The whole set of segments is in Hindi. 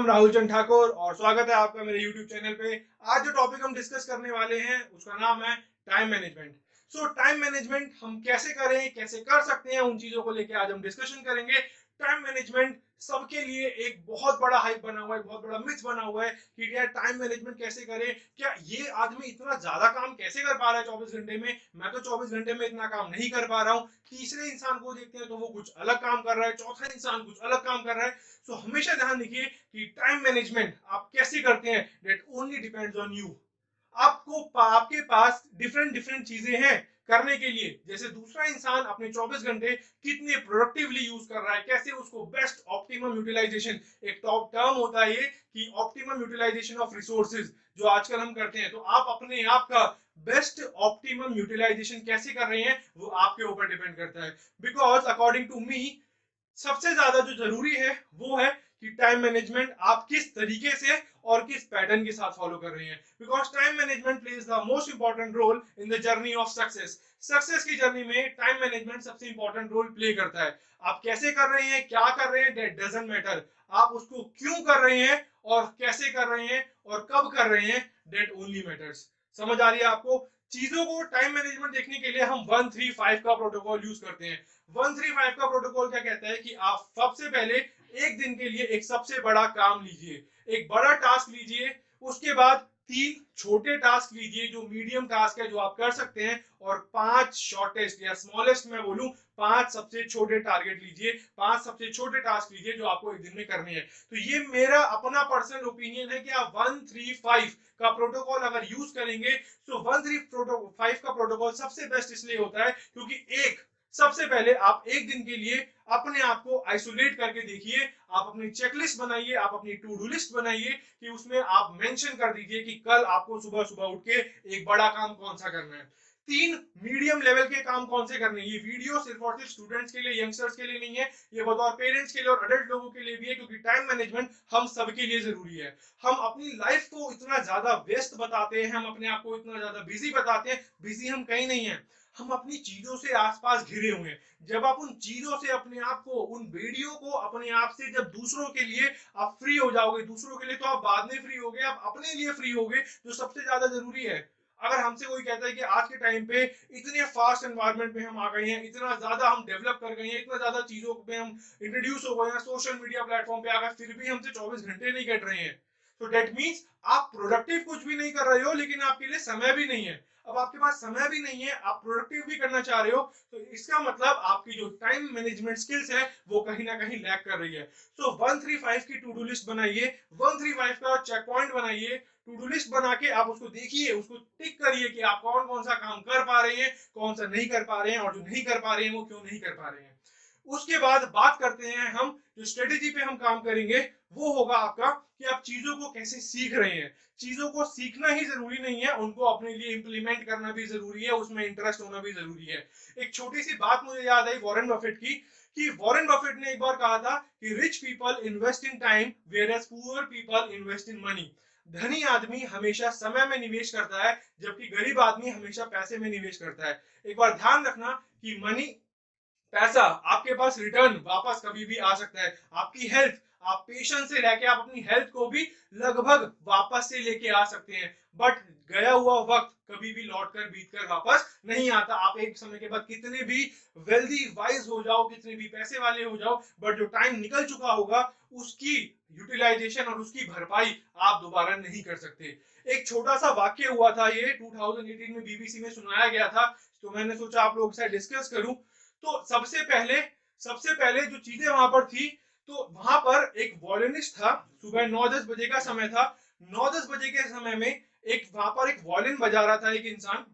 नाम राहुल चंद ठाकुर और स्वागत है आपका मेरे YouTube चैनल पे। आज जो टॉपिक हम डिस्कस करने वाले हैं उसका नाम है टाइम मैनेजमेंट। सो टाइम मैनेजमेंट हम कैसे करें, कैसे कर सकते हैं, उन चीजों को लेके आज हम डिस्कशन करेंगे। टाइम मैनेजमेंट सबके लिए एक बहुत बड़ा हाइप बना हुआ है, बहुत बड़ा मिथ बना हुआ है कि यार टाइम मैनेजमेंट कैसे करें, क्या ये आदमी इतना ज्यादा काम कैसे कर पा रहा है 24 घंटे में, मैं तो 24 घंटे में इतना काम नहीं कर पा रहा हूँ। तीसरे इंसान को देखते हैं तो वो कुछ अलग काम कर रहा है, चौथा इंसान कुछ अलग काम कर रहा है। सो हमेशा ध्यान रखिए कि टाइम मैनेजमेंट आप कैसे करते हैं, that only depends on you. आपके पास डिफरेंट डिफरेंट चीजें हैं करने के लिए। जैसे दूसरा इंसान अपने 24 घंटे कितने प्रोडक्टिवली यूज कर रहा है, कैसे उसको बेस्ट ऑप्टिमम यूटिलाइजेशन, एक टॉप टर्म होता है ये कि ऑप्टिमम यूटिलाइजेशन ऑफ रिसोर्सेज जो आजकल हम करते हैं। तो आप अपने आप का बेस्ट ऑप्टिमम यूटिलाइजेशन कैसे कर रहे हैं वो आपके ऊपर डिपेंड करता है। बिकॉज अकॉर्डिंग टू मी सबसे ज्यादा जो जरूरी है वो है कि टाइम मैनेजमेंट आप किस तरीके से और किस पैटर्न के साथ फॉलो कर रहे हैं। Because time management plays the most important role in the journey of success. Success की जर्नी में टाइम मैनेजमेंट सबसे इंपॉर्टेंट रोल प्ले करता है। आप कैसे कर रहे हैं, क्या कर रहे हैं, दैट डजंट मैटर। आप उसको क्यों कर रहे हैं और कैसे कर रहे हैं और कब कर रहे हैं, दैट ओनली मैटर्स। समझ आ रही है आपको? चीजों को टाइम मैनेजमेंट देखने के लिए हम 1-3-5 का प्रोटोकॉल यूज करते हैं। 1-3-5 का प्रोटोकॉल क्या कहता है कि आप सबसे पहले एक दिन के लिए एक सबसे बड़ा काम लीजिए, एक बड़ा टास्क लीजिए। उसके बाद 3 छोटे टास्क लीजिए जो मीडियम टास्क है, जो आप कर सकते हैं, और 5 शॉर्टेस्ट या स्मॉलेस्ट मैं बोलूं 5 सबसे छोटे टारगेट लीजिए, 5 सबसे छोटे टास्क लीजिए जो आपको एक दिन में करने हैं। तो ये मेरा अपना पर्सनल ओपिनियन है कि आप 1-3-5 का प्रोटोकॉल अगर यूज करेंगे तो 1-3-5 का प्रोटोकॉल सबसे बेस्ट इसलिए होता है क्योंकि सबसे पहले आप एक दिन के लिए अपने आप को आइसोलेट करके देखिए। आप अपनी चेकलिस्ट बनाइए, आप अपनी टू डू लिस्ट बनाइए कि उसमें आप मेंशन कर दीजिए कि कल आपको सुबह सुबह उठ के एक बड़ा काम कौन सा करना है, 3 मीडियम लेवल के काम कौन से करने हैं। ये वीडियो सिर्फ और सिर्फ स्टूडेंट्स के लिए, यंगस्टर्स के लिए नहीं है, ये बतौर पेरेंट्स के लिए और अडल्ट लोगों के लिए भी है, क्योंकि टाइम मैनेजमेंट हम सबके लिए जरूरी है। हम अपनी लाइफ को इतना ज्यादा व्यस्त बताते हैं, हम अपने आप को इतना ज्यादा बिजी बताते हैं, बिजी हम कहीं नहीं है, हम अपनी चीजों से आसपास घिरे हुए हैं। जब आप उन चीजों से अपने आप को, उन बेड़ियों को अपने आप से जब दूसरों के लिए आप फ्री हो जाओगे, दूसरों के लिए तो आप बाद में फ्री होगे, आप अपने लिए फ्री होगे जो सबसे ज्यादा जरूरी है। अगर हमसे कोई कहता है कि आज के टाइम पे इतने फास्ट एनवायरनमेंट में हम आ गए हैं, इतना ज्यादा हम डेवलप कर गए हैं, इतना ज्यादा चीजों पे हम इंट्रोड्यूस हो गए हैं, सोशल मीडिया प्लेटफॉर्म पे आ गए, फिर भी हमसे 24 घंटे नहीं कट रहे हैं, तो डेट मीन्स आप प्रोडक्टिव कुछ भी नहीं कर रहे हो, लेकिन आपके लिए समय भी नहीं है। अब आपके पास समय भी नहीं है, आप प्रोडक्टिव भी करना चाह रहे हो, तो इसका मतलब आपकी जो टाइम मैनेजमेंट स्किल्स है वो कहीं ना कहीं लैक कर रही है। सो 1-3-5 की टू डू लिस्ट बनाइए, 1-3-5 का चेक पॉइंट बनाइए, टू डू लिस्ट बना के आप उसको देखिए, उसको टिक करिए कि आप कौन कौन सा काम कर पा रहे हैं, कौन सा नहीं कर पा रहे हैं, और जो नहीं कर पा रहे हैं वो क्यों नहीं कर पा रहे हैं। उसके बाद बात करते हैं हम जो स्ट्रेटेजी पे हम काम करेंगे, वो होगा आपका कि आप चीजों को कैसे सीख रहे हैं। चीजों को सीखना ही जरूरी नहीं है, उनको अपने लिए इंप्लीमेंट करना भी जरूरी है, उसमें इंटरेस्ट होना भी जरूरी है। एक छोटी सी बात मुझे याद आई वॉरेन बफेट की, कि वॉरेन बफेट ने एक बार कहा था कि rich people invest in time whereas poor people invest in money. धनी आदमी हमेशा समय में निवेश करता है, जबकि गरीब आदमी हमेशा पैसे में निवेश करता है। एक बार ध्यान रखना कि मनी, पैसा, आपके पास रिटर्न वापस कभी भी आ सकता है। आपकी हेल्थ, आप पेशेंस से लेके आप अपनी हेल्थ को भी लगभग वापस से लेके आ सकते हैं, बट गया हुआ वक्त कभी भी लौट कर बीत कर वापस नहीं आता। आप एक समय के बाद कितने भी वेल्दी वाइज हो जाओ, कितने भी पैसे वाले हो जाओ, बट जो टाइम निकल चुका होगा उसकी यूटिलाइजेशन और उसकी भरपाई आप दोबारा नहीं कर सकते। एक छोटा सा वाक्य हुआ था, ये 2018 में बीबीसी में सुनाया गया था, तो मैंने सोचा आप लोगों के साथ डिस्कस करूं। तो सबसे पहले जो चीजें वहां पर थी, तो वहां पर एक वॉयलिनिस्ट था, सुबह 9-10 बजे का समय था। 9-10 बजे के समय में एक वहां पर एक वॉयलिन बजा रहा था एक इंसान।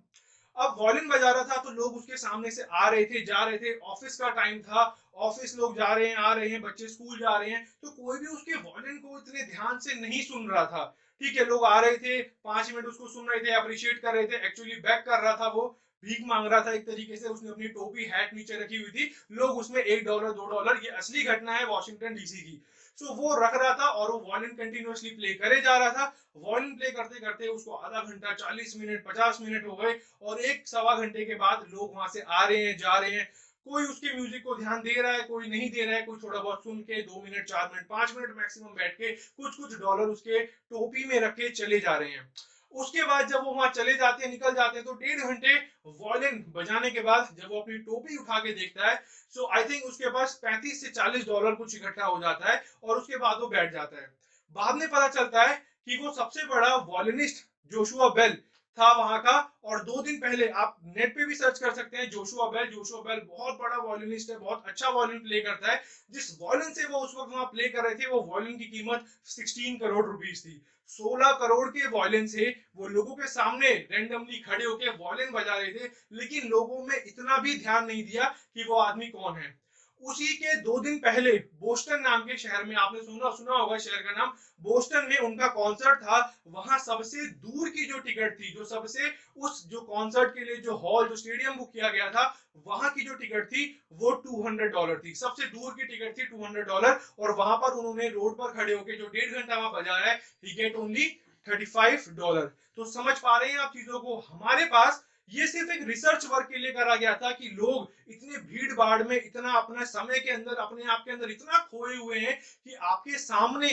अब वॉयलिन बजा रहा था तो लोग उसके सामने से आ रहे थे, जा रहे थे, ऑफिस का टाइम था, ऑफिस लोग जा रहे हैं, आ रहे हैं, बच्चे स्कूल जा रहे हैं, तो कोई भी उसके वॉयलिन को इतने ध्यान से नहीं सुन रहा था। ठीक है, लोग आ रहे थे, 5 मिनट उसको सुन रहे थे, अप्रिशिएट कर रहे थे, एक्चुअली बैक कर रहा था, वो भीख मांग रहा था एक तरीके से, उसने अपनी टोपी हैट नीचे रखी हुई थी, लोग उसमें $1 $2, ये असली घटना है वॉशिंगटन डीसी की। सो वो रख रहा था और वो वॉयलिन कंटिन्यूअसली प्ले करे जा रहा था। वॉयलिन प्ले करते करते उसको आधा घंटा, 40 मिनट, 50 मिनट हो गए, और 1 सवा घंटे के बाद लोग वहां से आ रहे हैं, जा रहे हैं, कोई उसके म्यूजिक को ध्यान दे रहा है, कोई नहीं दे रहा है, कोई थोड़ा बहुत सुन के 2 मिनट 4 मिनट 5 मिनट मैक्सिमम बैठ के कुछ कुछ डॉलर उसके टोपी में रख के चले जा रहे हैं। उसके बाद जब वो वहां चले जाते हैं, निकल जाते हैं, तो 1.5 घंटे वॉयलिन बजाने के बाद जब वो अपनी टोपी उठा के देखता है, सो आई थिंक उसके पास 35 से 40 डॉलर कुछ इकट्ठा हो जाता है और उसके बाद वो बैठ जाता है। बाद में पता चलता है कि वो सबसे बड़ा वॉयलिनिस्ट जोशुआ बेल था वहां का। और 2 दिन पहले आप नेट पे भी सर्च कर सकते हैं, जोशुआ बेल बहुत बड़ा वॉयलिनिस्ट है, बहुत अच्छा वॉयलिन प्ले करता है। जिस वॉयलिन से वो उस वक्त वहां प्ले कर रहे थे, वो वॉयलिन की कीमत 16 करोड़ रुपीस थी। 16 करोड़ के वॉयलिन से वो लोगों के सामने रेंडमली खड़े होकर वॉयलिन बजा रहे थे, लेकिन लोगों में इतना भी ध्यान नहीं दिया कि वो आदमी कौन है। उसी के 2 दिन पहले बोस्टन नाम के शहर में, आपने सुना सुना होगा शहर का नाम, बोस्टन में उनका कॉन्सर्ट था। वहां सबसे दूर की जो टिकट थी, जो सबसे उस जो कॉन्सर्ट के लिए जो हॉल जो स्टेडियम बुक किया गया था, वहां की जो टिकट थी वो $200 थी। सबसे दूर की टिकट थी $200। और वहां पर उन्होंने रोड पर खड़े होकर जो 1.5 घंटा वहां बजाया है, ही गेट ओनली $35। तो समझ पा रहे हैं आप चीजों को। हमारे पास ये सिर्फ एक रिसर्च वर्क के लिए करा गया था कि लोग इतने भीड़ भाड़ में इतना अपने समय के अंदर, अपने आप के अंदर इतना खोए हुए हैं कि आपके सामने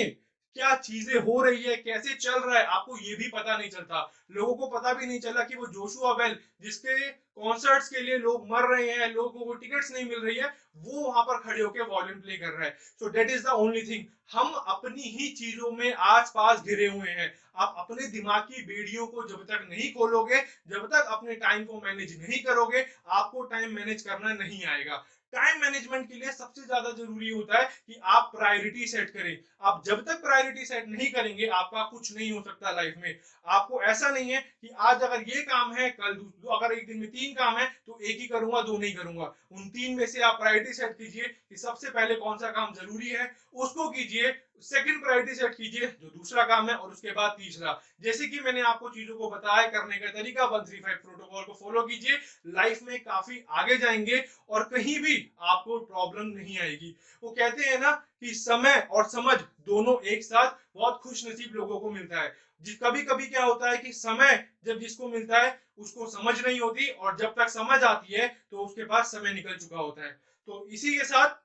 क्या चीजें हो रही है, कैसे चल रहा है, आपको ये भी पता नहीं चलता। लोगों को पता भी नहीं चला कि वो जोशुआ बेल, जिसके कॉन्सर्ट्स के लिए लोग मर रहे हैं, लोगों को टिकट्स नहीं मिल रही है, वो वहां पर खड़े होकर वॉल्यूम प्ले कर रहा है। So that is the only thing. हम अपनी ही चीजों में आस पास घिरे हुए हैं। आप अपने दिमाग की बेड़ियों को जब तक नहीं खोलोगे, जब तक अपने टाइम को मैनेज नहीं करोगे, आपको टाइम मैनेज करना नहीं आएगा। टाइम मैनेजमेंट के लिए सबसे ज्यादा जरूरी होता है कि आप प्रायोरिटी सेट करें। आप जब तक प्रायोरिटी सेट नहीं करेंगे, आपका कुछ नहीं हो सकता लाइफ में। आपको ऐसा नहीं है कि आज अगर ये काम है, कल अगर एक दिन में 3 काम है तो एक ही करूंगा, 2 नहीं करूंगा। उन 3 में से आप प्रायोरिटी सेट कीजिए कि सबसे पहले कौन सा काम जरूरी है, उसको कीजिए। सेकंड प्रायोरिटी सेट कीजिए जो दूसरा काम है, और उसके बाद तीसरा। जैसे कि मैंने आपको चीजों को बताया करने का तरीका, 135 प्रोटोकॉल को फॉलो कीजिए, लाइफ में काफी आगे जाएंगे और कहीं भी आपको प्रॉब्लम नहीं आएगी। वो कहते हैं ना कि समय और समझ दोनों एक साथ बहुत खुश नसीब लोगों को मिलता है। कभी कभी क्या होता है कि समय जब जिसको मिलता है उसको समझ नहीं होती, और जब तक समझ आती है तो उसके पास समय निकल चुका होता है। तो इसी के साथ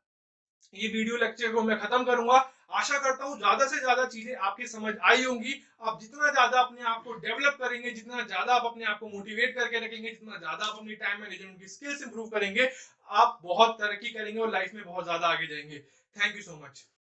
ये वीडियो लेक्चर को मैं खत्म करूंगा। आशा करता हूं ज्यादा से ज्यादा चीजें आपकी समझ आई होंगी। आप जितना ज्यादा अपने आप को डेवलप करेंगे, जितना ज्यादा आप अपने आप को मोटिवेट करके रखेंगे, जितना ज्यादा आप अपनी टाइम मैनेजमेंट की स्किल्स इंप्रूव करेंगे, आप बहुत तरक्की करेंगे और लाइफ में बहुत ज्यादा आगे जाएंगे। Thank you so much.